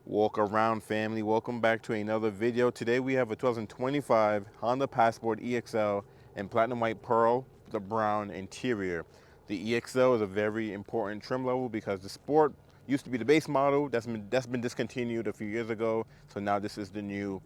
Walkaround family, welcome back to another video. Today we have a 2025 Honda Passport EXL in platinum white pearl with a brown interior. The EXL is a very important trim level because the Sport used to be the base model that's been discontinued a few years ago. So now this is the new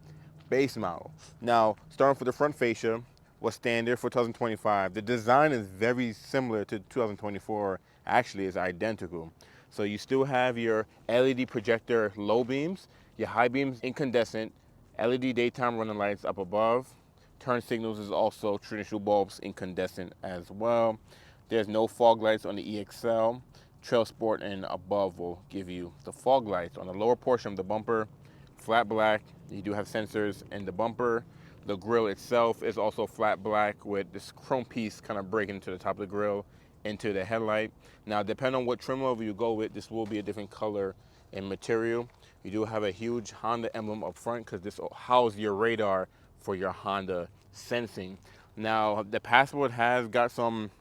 base model. Now, starting for the front fascia, was standard for 2025. The design is very similar to 2024. Actually, it's identical. So you still have your LED projector low beams, your high beams incandescent, LED daytime running lights up above. Turn signals is also traditional bulbs incandescent as well. There's no fog lights on the EXL. Trail Sport and above will give you the fog lights. On the lower portion of the bumper, flat black. You do have sensors in the bumper. The grille itself is also flat black with this chrome piece kind of breaking into the top of the grille into the headlight. Now, depending on what trim level you go with, this will be a different color and material. You do have a huge Honda emblem up front because this houses your radar for your Honda sensing. Now, the Passport has got some,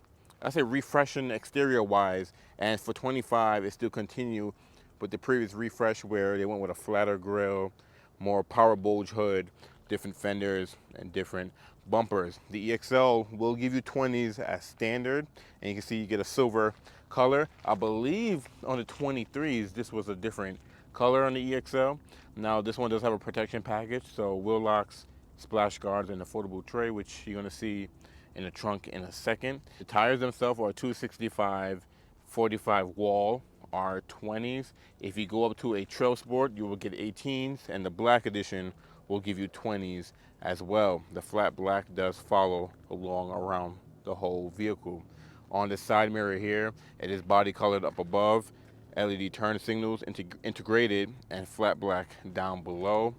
I say, refreshing exterior wise, and for 25 it still continue with the previous refresh where they went with a flatter grille, more power bulge hood, different fenders and different bumpers. The EXL will give you 20s as standard, and you can see you get a silver color. I believe on the 23s this was a different color on the EXL. Now this one does have a protection package, so wheel locks, splash guards, and a foldable tray, which you're gonna see in the trunk in a second. The tires themselves are 265 45 wall are 20s. If you go up to a Trail Sport, you will get 18s, and the black edition will give you 20s as well. The flat black does follow along around the whole vehicle. On the side mirror here, it is body colored up above, LED turn signals integrated, and flat black down below.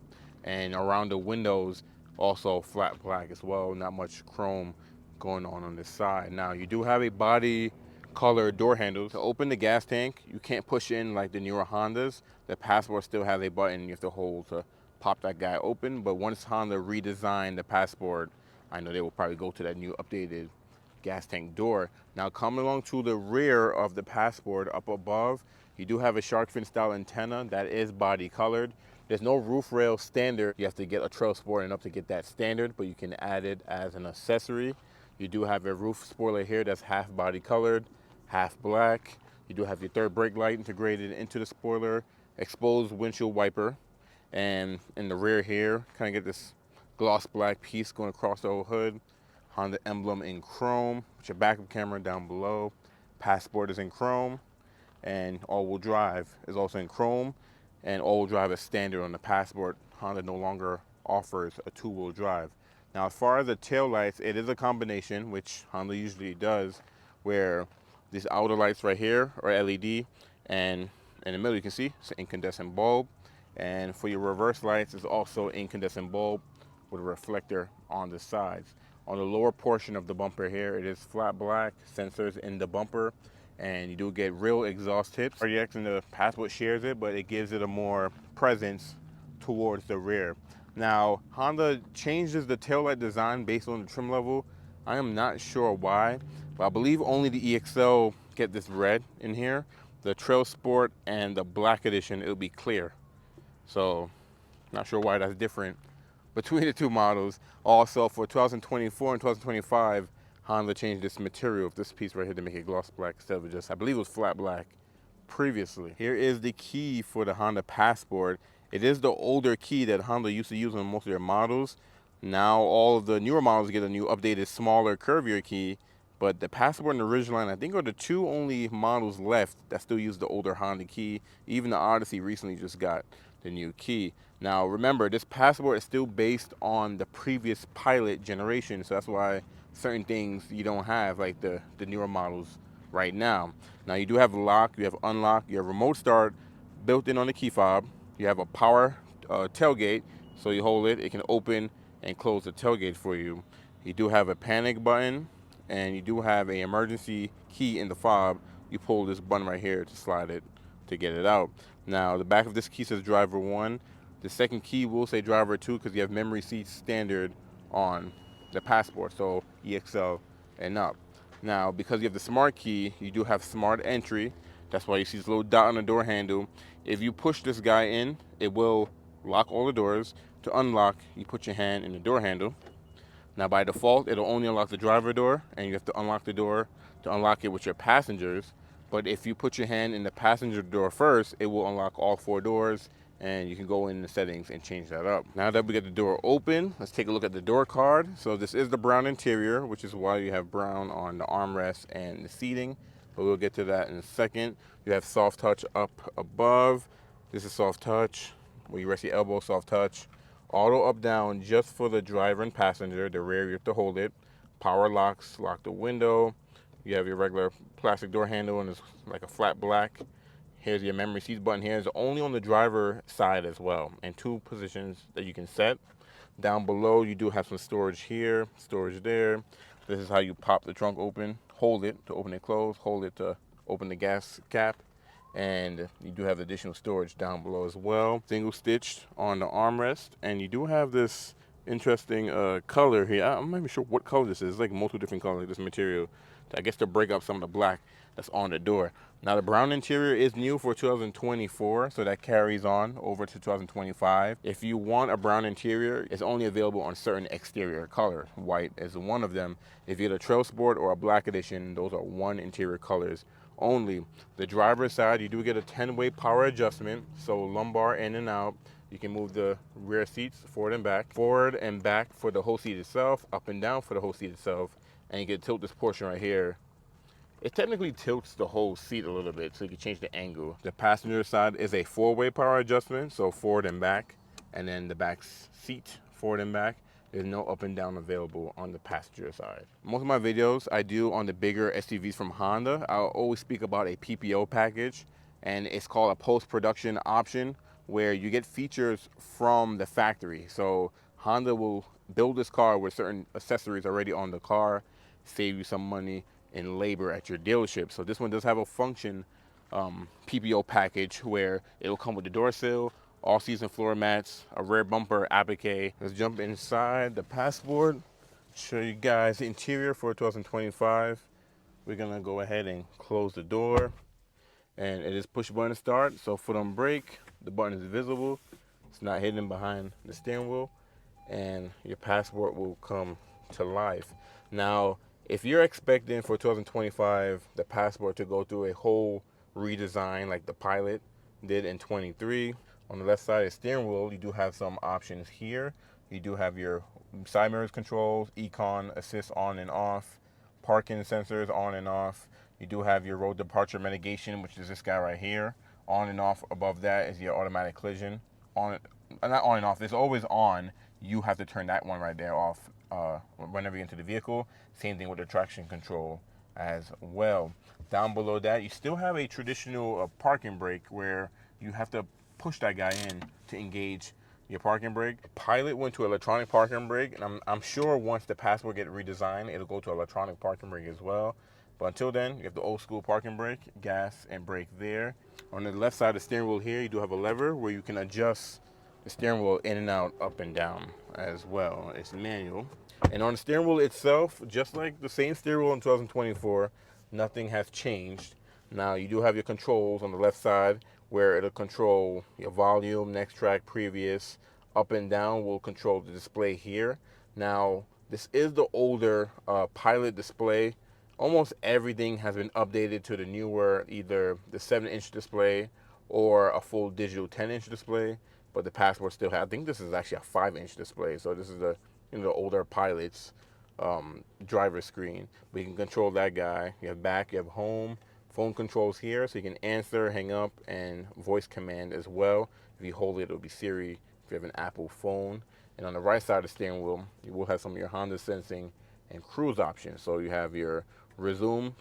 And around the windows, also flat black as well. Not much chrome going on this side. Now, you do have a body color door handles. To open the gas tank, you can't push in like the newer Hondas. The Passport still has a button you have to hold to pop that guy open. But once Honda redesigned the Passport, I know they will probably go to that new updated gas tank door. Now, coming along to the rear of the Passport up above, you do have a shark fin style antenna that is body colored. There's no roof rail standard. You have to get a Trail Sport and up to get that standard, but you can add it as an accessory. You do have a roof spoiler here that's half body colored, half black. You do have your third brake light integrated into the spoiler, exposed windshield wiper, and in the rear here, kind of get this gloss black piece going across the whole hood. Honda emblem in chrome, with your backup camera down below. Passport is in chrome, and all-wheel drive is also in chrome, and all-wheel drive is standard on the Passport. Honda no longer offers a two-wheel drive. Now, as far as the tail lights, it is a combination, which Honda usually does, where these outer lights right here are LED, and in the middle you can see it's an incandescent bulb. And for your reverse lights, it's also incandescent bulb with a reflector on the sides. On the lower portion of the bumper here, it is flat black, sensors in the bumper, and you do get real exhaust tips. RDX and the Passport shares it, but it gives it a more presence towards the rear. Now, Honda changes the taillight design based on the trim level. I am not sure why, but I believe only the EXL get this red in here. The Trail Sport and the black edition, it'll be clear. So, not sure why that's different between the two models. Also, for 2024 and 2025, Honda changed this material of this piece right here to make it gloss black instead of just, I believe it was flat black previously. Here is the key for the Honda Passport. It is the older key that Honda used to use on most of their models. Now all of the newer models get a new updated, smaller, curvier key, but the Passport and the Ridgeline, I think, are the two only models left that still use the older Honda key. Even the Odyssey recently just got the new key. Now remember, this Passport is still based on the previous Pilot generation, so that's why certain things you don't have, like the newer models right now. Now you do have lock, you have unlock, you have remote start built in on the key fob. You have a power tailgate, so you hold it, it can open and close the tailgate for you. You do have a panic button, and you do have an emergency key in the fob. You pull this button right here to slide it to get it out. Now the back of this key says driver 1. The second key will say driver 2 because you have memory seats standard on the Passport, so EXL and up. Now, because you have the smart key, you do have smart entry. That's why you see this little dot on the door handle. If you push this guy in, it will lock all the doors. To unlock, you put your hand in the door handle. Now by default, it'll only unlock the driver door, and you have to unlock the door to unlock it with your passengers. But if you put your hand in the passenger door first, it will unlock all 4 doors, and you can go in the settings and change that up. Now that we get the door open, let's take a look at the door card. So this is the brown interior, which is why you have brown on the armrest and the seating, but we'll get to that in a second. You have soft touch up above. This is soft touch, where you rest your elbow, soft touch. Auto up down just for the driver and passenger. The rear you have to hold it. Power locks, lock the window. You have your regular plastic door handle, and it's like a flat black. Here's your memory seats button here. It's only on the driver side as well, and 2 positions that you can set. Down below you do have some storage here, storage there. This is how you pop the trunk open. Hold it to open and close, hold it to open the gas cap. And you do have additional storage down below as well. Single stitched on the armrest, and you do have this interesting color here. I'm not even sure what color this is. It's like multiple different colors, this material, I guess to break up some of the black that's on the door. Now the brown interior is new for 2024, so that carries on over to 2025. If you want a brown interior, it's only available on certain exterior color. White is one of them. If you get a Trail Sport or a black edition, those are 1 interior colors only. The driver's side, you do get a 10-way power adjustment, so lumbar in and out. You can move the rear seats forward and back for the whole seat itself, up and down for the whole seat itself, and you can tilt this portion right here. It technically tilts the whole seat a little bit, so you can change the angle. The passenger side is a 4-way power adjustment, so forward and back, and then the back seat, forward and back. There's no up and down available on the passenger side. Most of my videos I do on the bigger SUVs from Honda, I'll always speak about a PPO package, and it's called a post-production option, where you get features from the factory. So Honda will build this car with certain accessories already on the car, save you some money in labor at your dealership. So this one does have a function PPO package where it will come with the door sill, all-season floor mats, a rear bumper applique. Let's jump inside the passport, show you guys the interior for 2025. We're gonna go ahead and close the door, and it is push button to start. So foot on brake, the button is visible. It's not hidden behind the steering wheel, and your passport will come to life. Now, if you're expecting for 2025 the passport to go through a whole redesign like the Pilot did in 23, on the left side of the steering wheel, you do have some options here. You do have your side mirrors controls, econ assist on and off, parking sensors on and off. You do have your road departure mitigation, which is this guy right here. On and off above that is your automatic collision. Not on and off, it's always on. You have to turn that one right there off whenever you enter the vehicle. Same thing with the traction control as well. Down below that, you still have a traditional parking brake where you have to push that guy in to engage your parking brake. Pilot went to electronic parking brake, and I'm sure once the Passport get redesigned, it'll go to electronic parking brake as well. But until then, you have the old school parking brake, gas and brake there. On the left side of the steering wheel here, you do have a lever where you can adjust the steering wheel in and out, up and down as well. It's manual. And on the steering wheel itself, just like the same steering wheel in 2024, nothing has changed. Now you do have your controls on the left side where it'll control your volume, next track, previous, up and down will control the display here. Now this is the older Pilot display. Almost everything has been updated to the newer, either the 7-inch display or a full digital 10-inch display. But the Passport still has, I think this is actually a 5-inch display. So this is the the older Pilot's driver screen. But you can control that guy. You have back, you have home, phone controls here, so you can answer, hang up, and voice command as well. If you hold it, it'll be Siri if you have an Apple phone. And on the right side of the steering wheel, you will have some of your Honda sensing and cruise options. So you have your resume,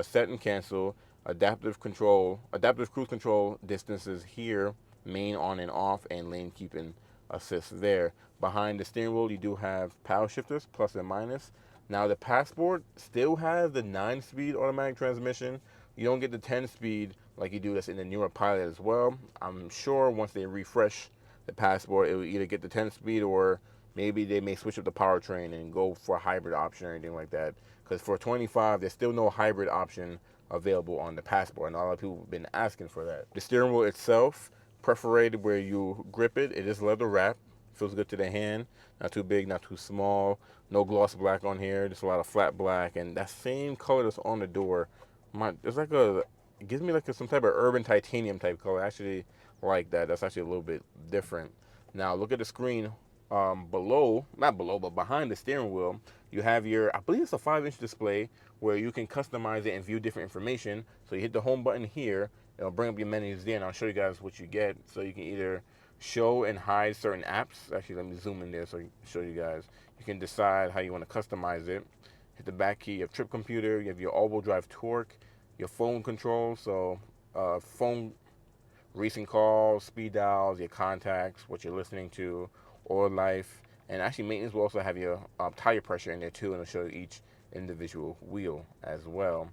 set and cancel, adaptive cruise control distances here, main on and off, and lane keeping assist there. Behind the steering wheel, you do have paddle shifters, plus and minus. Now the Passport still has the 9-speed automatic transmission. You don't get the 10-speed like you do that's in the newer Pilot as well. I'm sure once they refresh the Passport, it will either get the 10-speed or maybe they may switch up the powertrain and go for a hybrid option or anything like that. Because for 25, there's still no hybrid option available on the Passport, and a lot of people have been asking for that. The steering wheel itself, perforated where you grip it, it is leather wrap. Feels good to the hand. Not too big, not too small. No gloss black on here. Just a lot of flat black, and that same color that's on the door. It's like it gives me like some type of urban titanium type color. I actually like that. That's actually a little bit different. Now look at the screen below, not below, but behind the steering wheel. You have your, I believe it's a 5-inch display where you can customize it and view different information. So you hit the home button here, it'll bring up your menus there, and I'll show you guys what you get. So you can either show and hide certain apps. Actually, let me zoom in there so I can show you guys. You can decide how you want to customize it. Hit the back key, you have trip computer, you have your all-wheel drive torque, your phone control, so phone recent calls, speed dials, your contacts, what you're listening to, oil life, and actually maintenance will also have your tire pressure in there too, and it'll show you each individual wheel as well.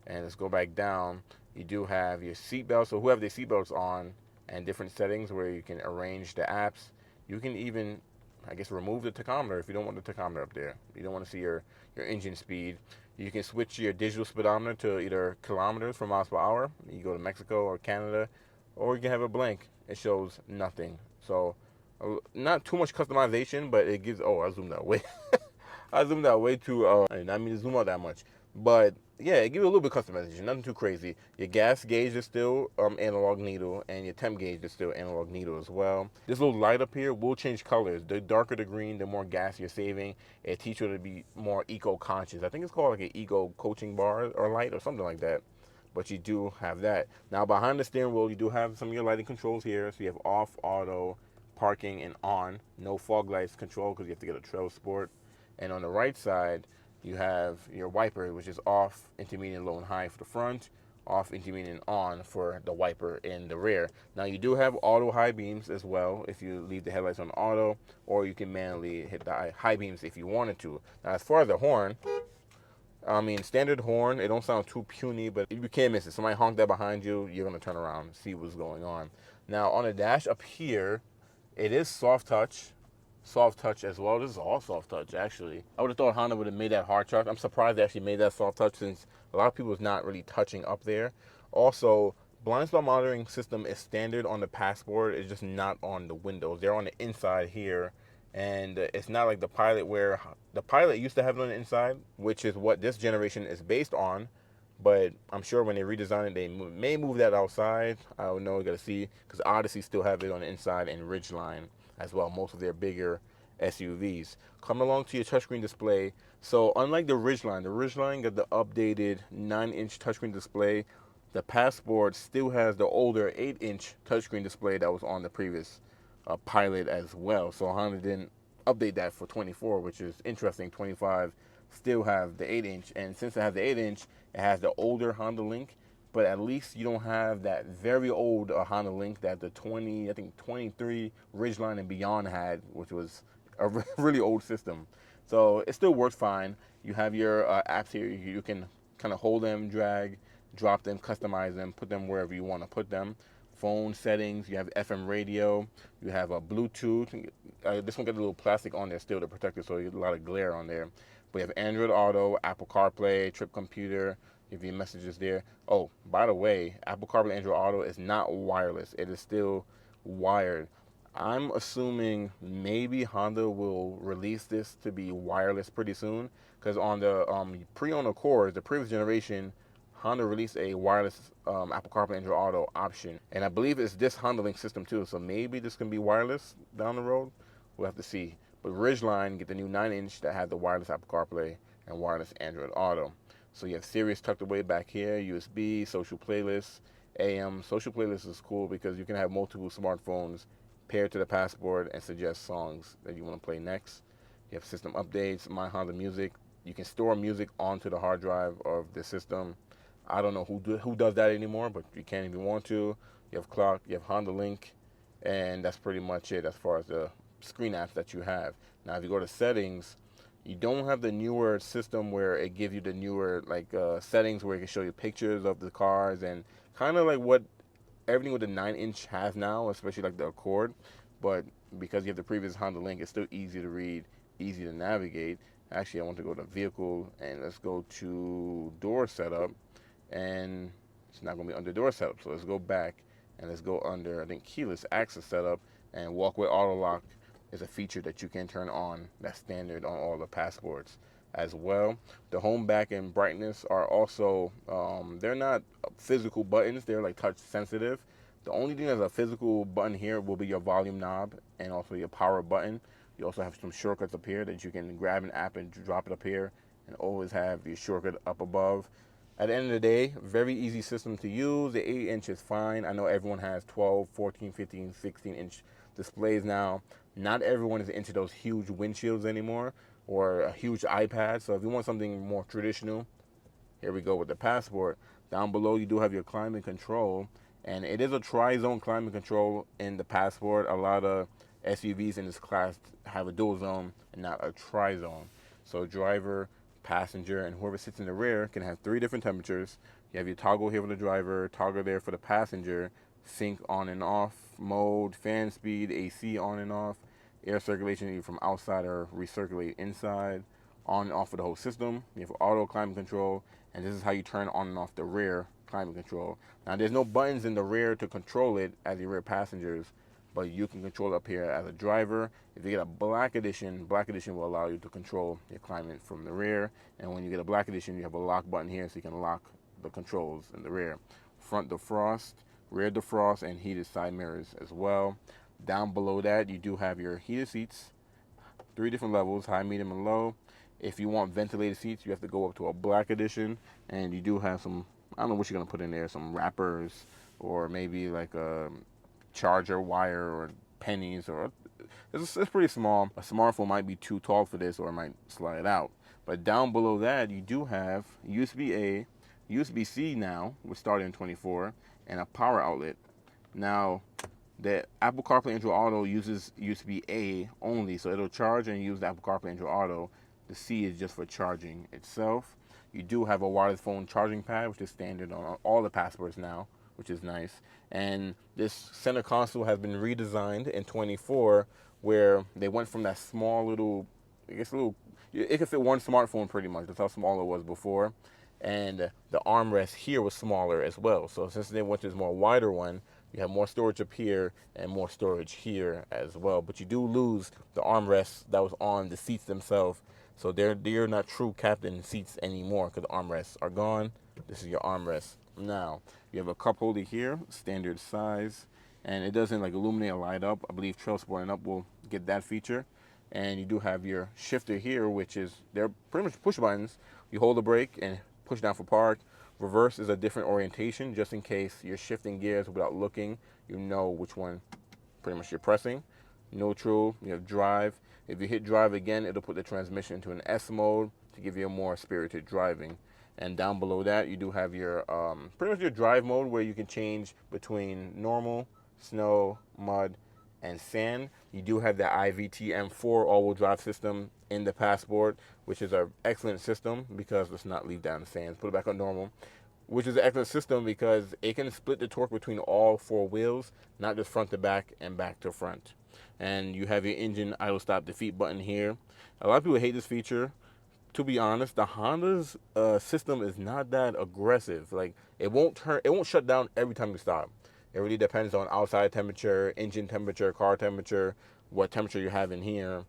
And let's go back down. You do have your seatbelt, so who have their seatbelts on, and different settings where you can arrange the apps. You can even, I guess, remove the tachometer if you don't want the tachometer up there. You don't want to see your engine speed. You can switch your digital speedometer to either kilometers for miles per hour. You go to Mexico or Canada, or you can have it blank. It shows nothing. So not too much customization, but it gives, oh, I zoomed out way. I zoomed out way too, I did not mean to zoom out that much. But yeah, it gives you a little bit of customization, nothing too crazy. Your gas gauge is still analog needle, and your temp gauge is still analog needle as well. This little light up here will change colors. The darker the green, the more gas you're saving. It teaches you to be more eco-conscious. I think it's called like an eco coaching bar or light or something like that. But you do have that. Now behind the steering wheel, you do have some of your lighting controls here. So you have off, auto, parking, and on. No fog lights control because you have to get a Trail Sport. And on the right side, you have your wiper, which is off, intermediate, low, and high for the front, off, intermediate, and on for the wiper in the rear. Now you do have auto high beams as well if you leave the headlights on auto, or you can manually hit the high beams if you wanted to. Now as far as the horn, I mean, standard horn, it don't sound too puny, but you can't miss it. Somebody honk that behind you, you're gonna turn around and see what's going on. Now on the dash up here, it is soft touch as well. This is all soft touch actually. I would have thought Honda would have made that hard touch. I'm surprised they actually made that soft touch since a lot of people is not really touching up there. Also, blind spot monitoring system is standard on the Passport. It's just not on the windows. They're on the inside here, and it's not like the Pilot where the Pilot used to have it on the inside, which is what this generation is based on. But I'm sure when they redesign it, they may move that outside. I don't know. You got to see, because Odyssey still have it on the inside, and Ridgeline as well. Most of their bigger SUVs. Come along to your touchscreen display. So unlike the Ridgeline got the updated 9-inch touchscreen display. The Passport still has the older 8-inch touchscreen display that was on the previous Pilot as well. So Honda didn't update that for 24, which is interesting. 25 still have the 8-inch, and since it has the 8-inch, it has the older Honda Link, but at least you don't have that very old Honda Link that the 23 Ridgeline and beyond had, which was a really old system. So it still works fine. You have your apps here. You can kind of hold them, drag, drop them, customize them, put them wherever you want to put them. Phone settings, you have FM radio, you have a Bluetooth. This one got a little plastic on there still to protect it, so you get a lot of glare on there. But you have Android Auto, Apple CarPlay, Trip Computer, you have your messages there. Oh, by the way, Apple CarPlay Android Auto is not wireless. It is still wired. I'm assuming maybe Honda will release this to be wireless pretty soon, because on the pre-owned Accords, the previous generation, Honda released a wireless Apple CarPlay Android Auto option, and I believe it's this Honda Link system too. So maybe this can be wireless down the road. We'll have to see. But Ridgeline get the new 9-inch that had the wireless Apple CarPlay and wireless Android Auto. So you have Sirius tucked away back here, USB, social playlists, AM. Social playlists is cool because you can have multiple smartphones paired to the Passport and suggest songs that you want to play next. You have system updates, My Honda Music. You can store music onto the hard drive of the system. I don't know who does that anymore, but you can't even want to. You have clock, you have Honda Link, and that's pretty much it as far as the screen apps that you have. Now, if you go to settings, you don't have the newer system where it gives you the newer settings where it can show you pictures of the cars and kind of like what everything with the 9-inch has now, especially like the Accord. But because you have the previous Honda Link, it's still easy to read, easy to navigate. Actually, I want to go to vehicle and let's go to door setup. and it's not going to be under door setup. So let's go back and let's go under, I think, keyless access setup, and walkway auto lock is a feature that you can turn on. That's standard on all the passports as well. The home, back, and brightness are also, they're not physical buttons, they're like touch sensitive. The only thing that's a physical button here will be your volume knob and also your power button. You also have some shortcuts up here that you can grab an app and drop it up here, and always have your shortcut up above. At the end of the day, very easy system to use. The 8-inch is fine. I know everyone has 12, 14, 15, 16-inch displays now. Not everyone is into those huge windshields anymore or a huge iPad. So if you want something more traditional, here we go with the Passport. Down below, you do have your climate control, and it is a tri-zone climate control in the Passport. A lot of SUVs in this class have a dual zone and not a tri-zone. So driver, passenger, and whoever sits in the rear can have 3 different temperatures. You have your toggle here for the driver, toggle there for the passenger, sync on and off mode, fan speed, AC on and off, air circulation either from outside or recirculate inside, on and off of the whole system. You have auto climate control, and this is how you turn on and off the rear climate control. Now there's no buttons in the rear to control it as your rear passengers, but you can control it up here as a driver. If you get a black edition will allow you to control your climate from the rear. And when you get a black edition, you have a lock button here so you can lock the controls in the rear. Front defrost, rear defrost, and heated side mirrors as well. Down below that, you do have your heated seats, 3 different levels, high, medium, and low. If you want ventilated seats, you have to go up to a black edition, and you do have some, I don't know what you're gonna put in there, some wrappers or maybe like a charger wire or pennies, or it's pretty small. A smartphone might be too tall for this, or it might slide out. But down below that, you do have USB-A, USB-C now, which started in 24, and a power outlet. Now, the Apple CarPlay Android Auto uses USB-A only, so it'll charge and use the Apple CarPlay Android Auto. The C is just for charging itself. You do have a wireless phone charging pad, which is standard on all the Passports now, which is nice. And this center console has been redesigned in 24, where they went from that small little, I guess it could fit one smartphone pretty much. That's how small it was before. And the armrest here was smaller as well. So since they went to this more wider one, you have more storage up here and more storage here as well. But you do lose the armrest that was on the seats themselves. So they're not true captain seats anymore because the armrests are gone. This is your armrest. Now, you have a cup holder here, standard size, and it doesn't like illuminate or light up. I believe Trail Sport and Up will get that feature. And you do have your shifter here, which is, they're pretty much push buttons. You hold the brake and push down for park. Reverse is a different orientation, just in case you're shifting gears without looking. You know which one pretty much you're pressing. Neutral, you have drive. If you hit drive again, it'll put the transmission into an S mode to give you a more spirited driving. And down below that, you do have your pretty much your drive mode, where you can change between normal, snow, mud, and sand. You do have the IVT M4 all-wheel drive system in the Passport, which is an excellent system because let's not leave down the sands. Put it back on normal, which is an excellent system because it can split the torque between all 4 wheels, not just front to back and back to front. And you have your engine idle stop defeat button here. A lot of people hate this feature. To be honest, the Honda's system is not that aggressive. Like it won't shut down every time you stop. It really depends on outside temperature, engine temperature, car temperature, what temperature you have in here,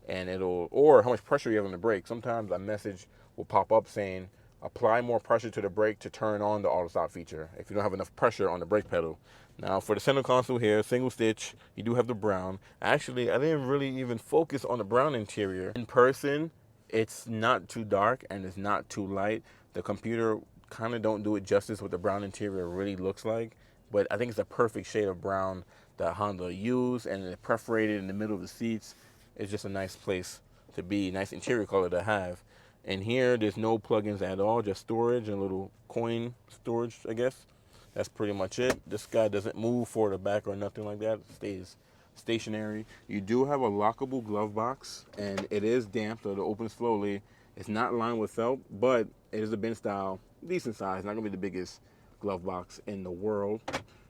and or how much pressure you have on the brake. Sometimes a message will pop up saying, apply more pressure to the brake to turn on the auto stop feature if you don't have enough pressure on the brake pedal. Now for the center console here, single stitch, you do have the brown. Actually, I didn't really even focus on the brown interior. In person, it's not too dark and it's not too light. The computer kind of don't do it justice what the brown interior really looks like, but I think it's a perfect shade of brown that Honda used, and the perforated in the middle of the seats is just a nice place to be, nice interior color to have. And here, there's no plugins at all, just storage and a little coin storage, I guess. That's pretty much it. This guy doesn't move forward or back or nothing like that. It stays stationary. You do have a lockable glove box, and it is damp, so it opens slowly. It's not lined with felt, but it is a bin style, decent size. Not gonna be the biggest glove box in the world.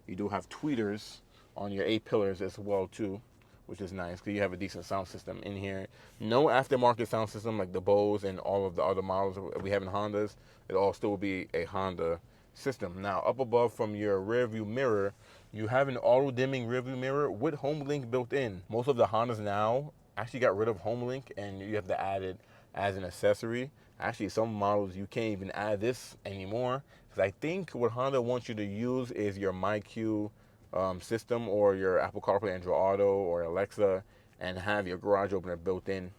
You do have tweeters on your 8 pillars as well too, which is nice because you have a decent sound system in here. No aftermarket sound system like the Bose and all of the other models we have in Hondas. It all still will be a Honda system. Now, up above from your rear view mirror, you have an auto dimming rear view mirror with HomeLink built in. Most of the Hondas now actually got rid of HomeLink and you have to add it as an accessory. Actually, some models you can't even add this anymore, because I think what Honda wants you to use is your MyQ system or your Apple CarPlay, Android Auto, or Alexa, and have your garage opener built in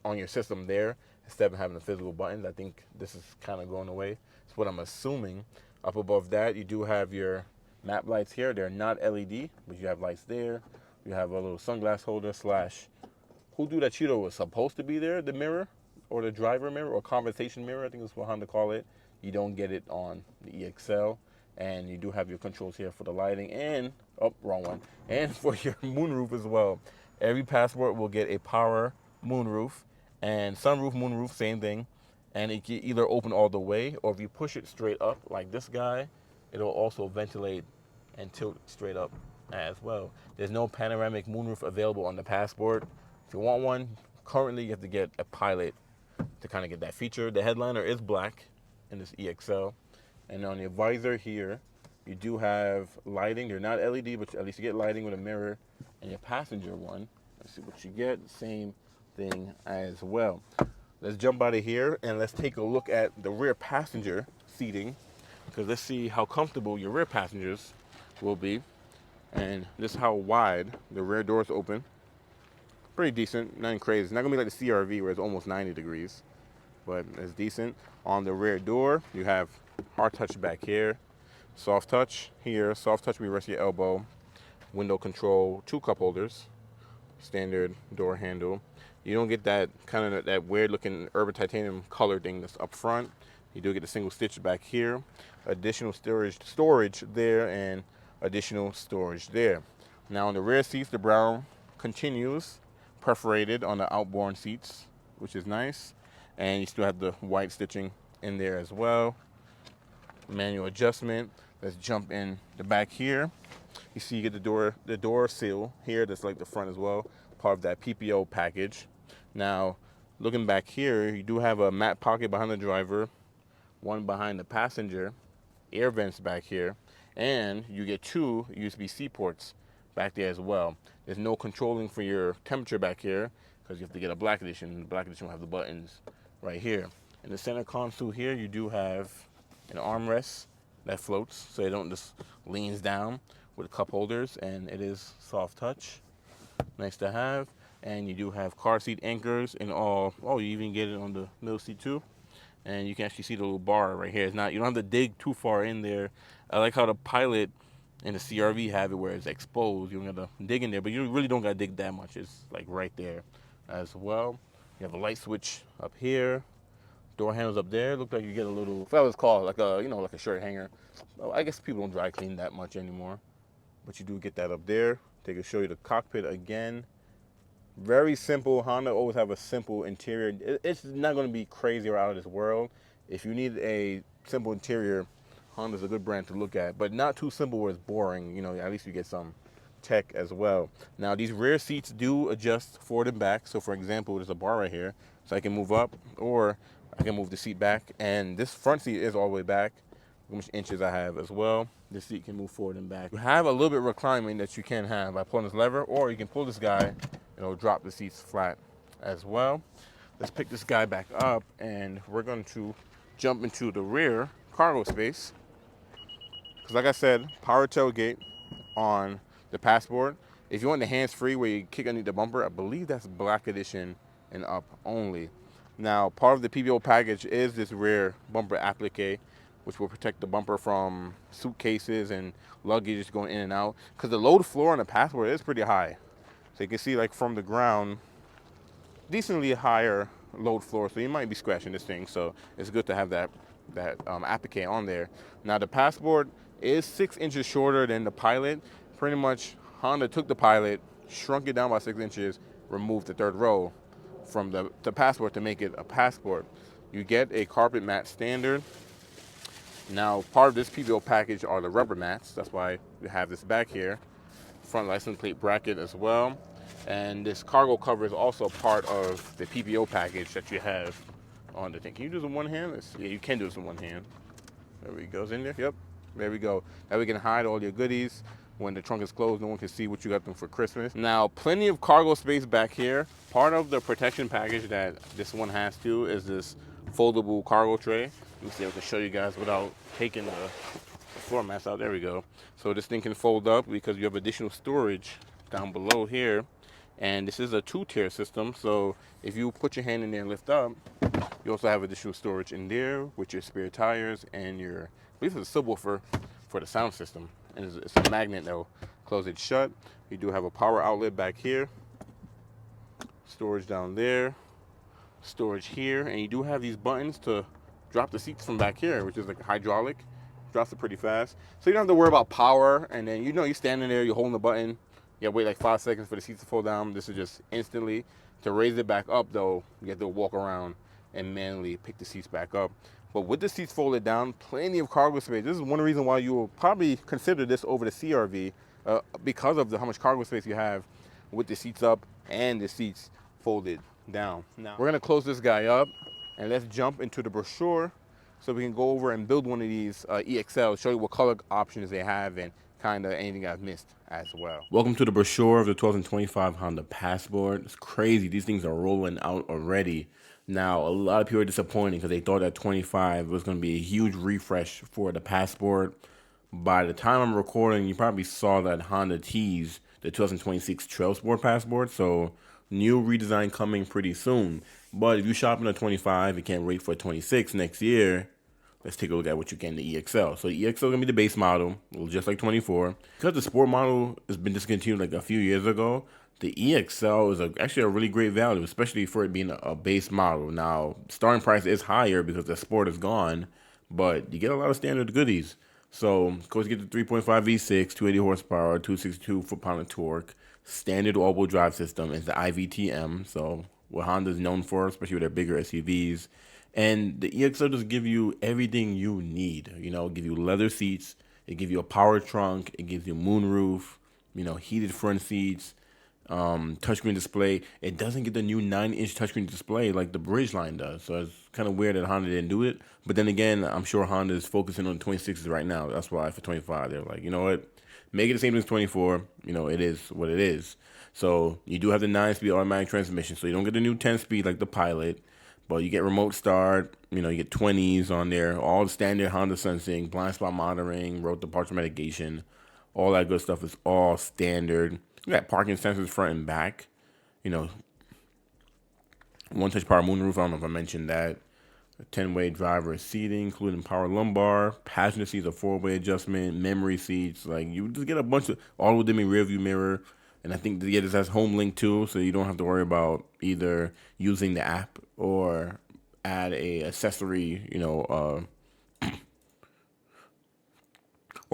on your system there instead of having the physical buttons. I think this is kind of going away. That's what I'm assuming. Up above that, you do have your map lights here. They're not LED, but you have lights there. You have a little sunglass holder slash Who That Cheeto was supposed to be there, the mirror, or the driver mirror, or conversation mirror, I think that's what Honda call it. You don't get it on the EXL. And you do have your controls here for the lighting and, oh, wrong one, and for your moonroof as well. Every Passport will get a power moonroof, and sunroof, moonroof, same thing. And it can either open all the way, or if you push it straight up like this guy, it'll also ventilate and tilt straight up as well. There's no panoramic moonroof available on the Passport. If you want one, currently you have to get a Pilot to kind of get that feature. The headliner is black in this EXL. And on your visor here, you do have lighting. They're not LED, but at least you get lighting with a mirror. And your passenger one, let's see what you get. Same thing as well. Let's jump out of here and let's take a look at the rear passenger seating, because let's see how comfortable your rear passengers will be. And this is how wide the rear doors open. Pretty decent, nothing crazy. It's not gonna be like the CRV where it's almost 90 degrees, but it's decent. On the rear door, you have hard touch back here, soft touch here, soft touch where you rest your elbow, window control, 2 cup holders, standard door handle. You don't get that kind of that weird looking urban titanium color thing that's up front. You do get a single stitch back here, additional storage there, and additional storage there. Now on the rear seats, the brown continues perforated on the outboard seats, which is nice. And you still have the white stitching in there as well. Manual adjustment. Let's jump in the back here. You see you get the door seal here, that's like the front as well, part of that PPO package. Now, looking back here, you do have a mat pocket behind the driver, one behind the passenger, air vents back here, and you get 2 USB-C ports back there as well. There's no controlling for your temperature back here, because you have to get a black edition. The black edition will have the buttons right here. In the center console here, you do have an armrest that floats, so it don't just leans down, with cup holders, and it is soft touch. Nice to have. And you do have car seat anchors in all. Oh, you even get it on the middle seat too. And you can actually see the little bar right here. It's not, you don't have to dig too far in there. I like how the Pilot and the CRV have it where it's exposed. You don't have to dig in there, but you really don't got to dig that much. It's like right there as well. You have a light switch up here. Door handles up there. Look like you get a little, what I was called, like a, like a shirt hanger. Well, I guess people don't dry clean that much anymore, but you do get that up there. They can show you the cockpit again. Very simple. Honda always have a simple interior. It's not going to be crazy or out of this world. If you need a simple interior, Honda's a good brand to look at, but not too simple where it's boring. At least you get some tech as well. Now, these rear seats do adjust forward and back. So, for example, there's a bar right here, so I can move up, or I can move the seat back. And this front seat is all the way back, how much inches I have as well. This seat can move forward and back. You have a little bit of reclining that you can have by pulling this lever, or you can pull this guy, drop the seats flat as well. Let's pick this guy back up, and we're going to jump into the rear cargo space. Because like I said, power tailgate on the Passport. If you want the hands-free where you kick underneath the bumper, I believe that's black edition and up only. Now, part of the PPO package is this rear bumper applique, which will protect the bumper from suitcases and luggage going in and out. Because the load floor on the Passport is pretty high. So you can see, like, from the ground, decently higher load floor, so you might be scratching this thing. So it's good to have that applique on there. Now, the Passport is 6 inches shorter than the Pilot. Pretty much, Honda took the Pilot, shrunk it down by 6 inches, removed the third row from the Passport to make it a Passport. You get a carpet mat standard. Now, part of this PPO package are the rubber mats. That's why we have this back here. Front license plate bracket as well. And this cargo cover is also part of the PPO package that you have on the thing. Can you do this in one hand? Yeah, you can do this in one hand. There we goes in there. Yep. There we go. That way you can hide all your goodies. When the trunk is closed, no one can see what you got them for Christmas. Now, plenty of cargo space back here. Part of the protection package that this one has too is this foldable cargo tray. Let me see if I can show you guys without taking the floor mats out. There we go. So this thing can fold up because you have additional storage down below here. And this is a 2-tier system. So if you put your hand in there and lift up, you also have additional storage in there with your spare tires and your, I believe it's a subwoofer for the sound system. And it's a magnet that will close it shut. You do have a power outlet back here, storage down there, storage here, and you do have these buttons to drop the seats from back here, which is like a hydraulic. Drops it pretty fast. So you don't have to worry about power, and then you're standing there, you're holding the button, you gotta wait like 5 seconds for the seats to fall down. This is just instantly. To raise it back up though, you have to walk around and manually pick the seats back up. But with the seats folded down, plenty of cargo space. This is one reason why you will probably consider this over the CRV because of how much cargo space you have with the seats up and the seats folded down. Now, we're gonna close this guy up and let's jump into the brochure so we can go over and build one of these EXLs, show you what color options they have and kind of anything I've missed as well. Welcome to the brochure of the 2025 Honda Passport. It's crazy. These things are rolling out already. Now, a lot of people are disappointed because they thought that 25 was going to be a huge refresh for the Passport. By the time I'm recording, you probably saw that Honda teased the 2026 Trail Sport Passport. So, new redesign coming pretty soon. But if you shop in a 25 and can't wait for 26 next year, let's take a look at what you get in the EXL. So the EXL is going to be the base model, just like 24. Because the sport model has been discontinued like a few years ago, the EXL is actually a really great value, especially for it being a base model. Now, starting price is higher because the sport is gone, but you get a lot of standard goodies. So, of course, you get the 3.5 V6, 280 horsepower, 262 foot-pound of torque, standard all-wheel drive system. It's the IVTM, so what Honda is known for, especially with their bigger SUVs. And the EXL just give you everything you need. Give you leather seats, it gives you a power trunk, it gives you moonroof, heated front seats, touchscreen display. It doesn't get the new 9-inch touchscreen display like the Bridgeline does. So it's kind of weird that Honda didn't do it. But then again, I'm sure Honda is focusing on 26s right now. That's why for 25, they're like, you know what? Make it the same as 24. It is what it is. So you do have the 9-speed automatic transmission. So you don't get the new 10-speed like the Pilot. But you get remote start, you get 20s on there, all the standard Honda sensing, blind spot monitoring, road departure mitigation, all that good stuff is all standard. You got parking sensors front and back, one-touch power moonroof, I don't know if I mentioned that. A 10-way driver seating, including power lumbar, passenger seats, a 4-way adjustment, memory seats. Like, you just get a bunch of auto-dimming rearview mirror. And I think this has HomeLink too, so you don't have to worry about either using the app or add a accessory, or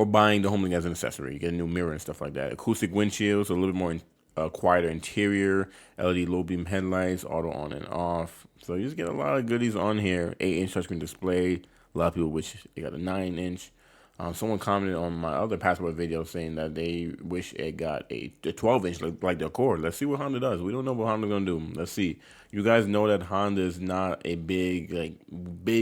buying the HomeLink as an accessory. You get a new mirror and stuff like that. Acoustic windshield, so a little bit more quieter interior. LED low beam headlights, auto on and off. So you just get a lot of goodies on here. 8-inch touchscreen display. A lot of people wish they got a 9-inch. Someone commented on my other Passport video saying that they wish it got a 12-inch like the Accord. Let's see what Honda does. We don't know what Honda's gonna do. Let's see. You guys know that Honda is not a big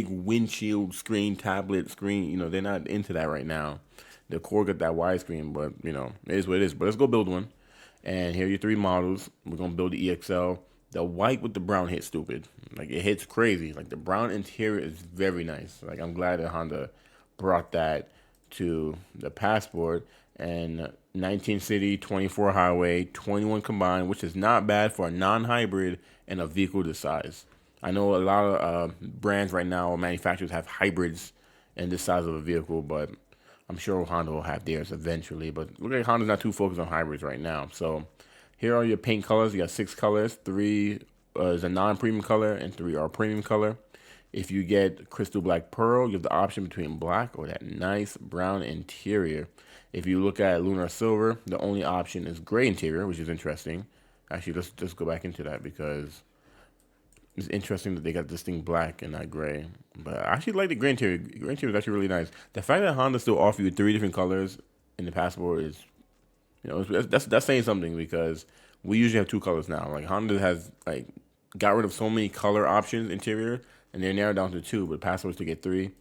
windshield screen, tablet screen. They're not into that right now. The Accord got that widescreen, but it is what it is. But let's go build one. And here are your 3 models. We're gonna build the EXL. The white with the brown hits stupid. Like, it hits crazy. Like, the brown interior is very nice. Like, I'm glad that Honda brought that to the Passport. And 19 city, 24 highway, 21 combined, which is not bad for a non-hybrid and a vehicle this size. I know a lot of brands right now, or manufacturers, have hybrids in this size of a vehicle, but I'm sure Honda will have theirs eventually. But look like Honda's not too focused on hybrids right now. So here are your paint colors. You got 6 colors. 3 is a non-premium color and 3 are premium color. If you get crystal black pearl, you have the option between black or that nice brown interior. If you look at lunar silver, the only option is gray interior, which is interesting. Actually, let's just go back into that because it's interesting that they got this thing black and not gray. But I actually like the gray interior. Gray interior is actually really nice. The fact that Honda still offers you 3 different colors in the Passport is, that's saying something, because we usually have 2 colors now. Like, Honda has got rid of so many color options interior, and they're narrowed down to 2, but Passport's to get 3.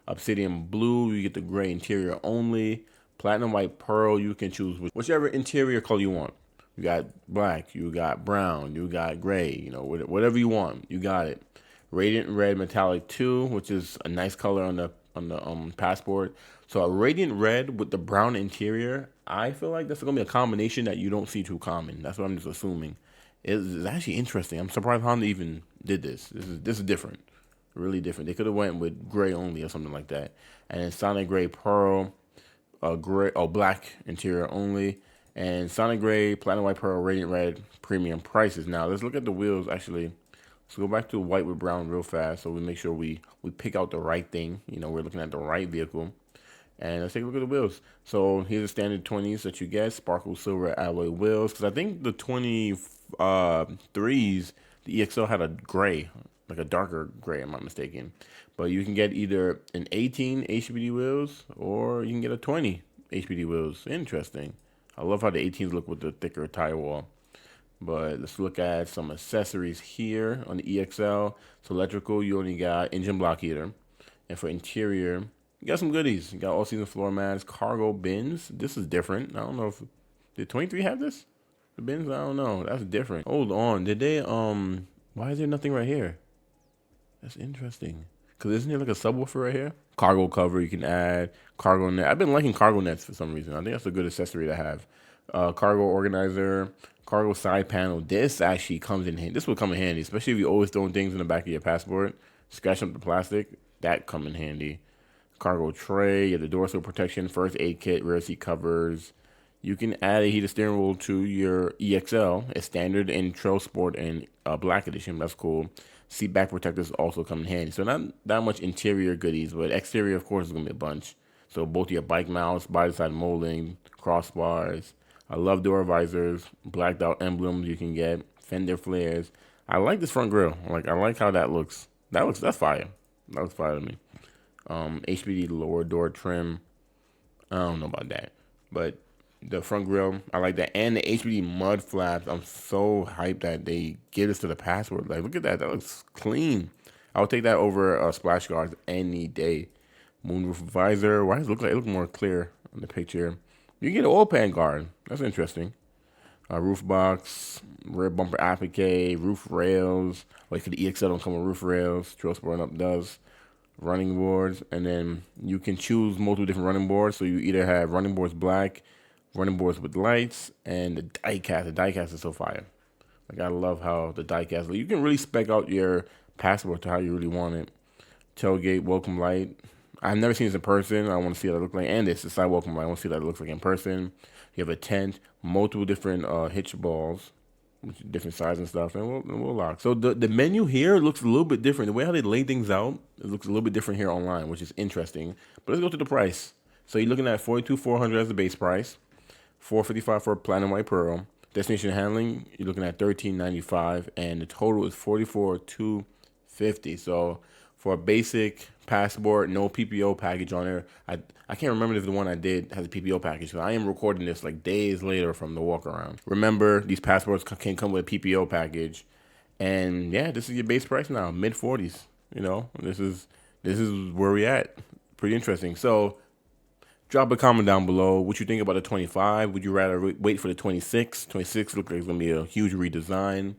Obsidian blue, you get the gray interior only. Platinum white pearl, you can choose whichever interior color you want. You got black, you got brown, you got gray, you know, whatever you want, you got it. Radiant red metallic 2, which is a nice color on the passport. So a radiant red with the brown interior, I feel like that's gonna be a combination that you don't see too common. That's what I'm just assuming. It's actually interesting. I'm surprised Honda even did this. This is different, really different. They could have went with gray only or something like that. And then Sonic Gray Pearl, black interior only, and Sonic Gray, Platinum White Pearl, Radiant Red, premium prices. Now let's look at the wheels. Actually, let's go back to white with brown real fast, so we make sure we pick out the right thing. You know, we're looking at the right vehicle. And let's take a look at the wheels. So here's the standard 20s that you get, sparkle silver alloy wheels. Because I think the 23s, the EXL had a gray, like a darker gray, I'm not mistaken. But you can get either an 18 HPD wheels or you can get a 20 HPD wheels. Interesting. I love how the 18s look with the thicker tire wall. But let's look at some accessories here on the EXL. So electrical, you only got engine block heater. And for interior, you got some goodies. You got all-season floor mats, cargo bins. This is different. I don't know if did 23 have this? The bins? I don't know. That's different. Hold on. Did they why is there nothing right here? That's interesting. Cause isn't there like a subwoofer right here? Cargo cover you can add. Cargo net. I've been liking cargo nets for some reason. I think that's a good accessory to have. Cargo organizer, cargo side panel. This actually comes in handy. This will come in handy, especially if you're always throwing things in the back of your passport. Scratch up the plastic. That come in handy. Cargo tray, you have the door sill protection, first aid kit, rear seat covers. You can add a heated steering wheel to your EXL. It's standard in Trail Sport and Black Edition. That's cool. Seat back protectors also come in handy. So not that much interior goodies, but exterior, of course, is going to be a bunch. So both your bike mounts, body side molding, crossbars. I love door visors, blacked out emblems you can get, fender flares. I like this front grille. I like how that looks. That's fire. That looks fire to me. HPD lower door trim. I don't know about that, but the front grille, I like that, and the HPD mud flaps. I'm so hyped that they get us to the passport. Like, look at that. That looks clean. I'll take that over splash guards any day. Moonroof visor. Why does it look more clear in the picture? You can get an oil pan guard. That's interesting. Roof box, rear bumper applique, roof rails. Like the EXL don't come with roof rails. Trail Sport Up does. Running boards, and then you can choose multiple different running boards. So you either have running boards black, running boards with lights, and the diecast. The diecast is so fire. Like, I love how the diecast. You can really spec out your passport to how you really want it. Tailgate welcome light. I've never seen this in person. I want to see what it looks like. And this is side welcome light. I want to see what it looks like in person. You have a tent, multiple different hitch balls, different size and stuff, and we'll lock. So the menu here looks a little bit different. The way how they lay things out, it looks a little bit different here online, which is interesting. But let's go to the price. So you're looking at $42,400 as the base price, $455 for Platinum White Pearl. Destination handling, you're looking at $13.95, and the total is $44,250. So for a basic passport, no PPO package on there. I can't remember if the one I did has a PPO package. So I am recording this like days later from the Walkaround. Remember, these passports can come with a PPO package, and yeah, this is your base price now, mid-40s. You know, this is where we at. Pretty interesting. So drop a comment down below. What you think about the 25? Would you rather wait for the 26? 26 looks like it's gonna be a huge redesign.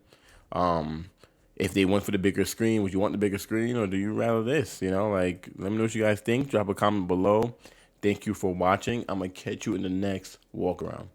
If they went for the bigger screen, would you want the bigger screen, or do you rather this? You know, like, let me know what you guys think. Drop a comment below. Thank you for watching. I'm going to catch you in the next walk around.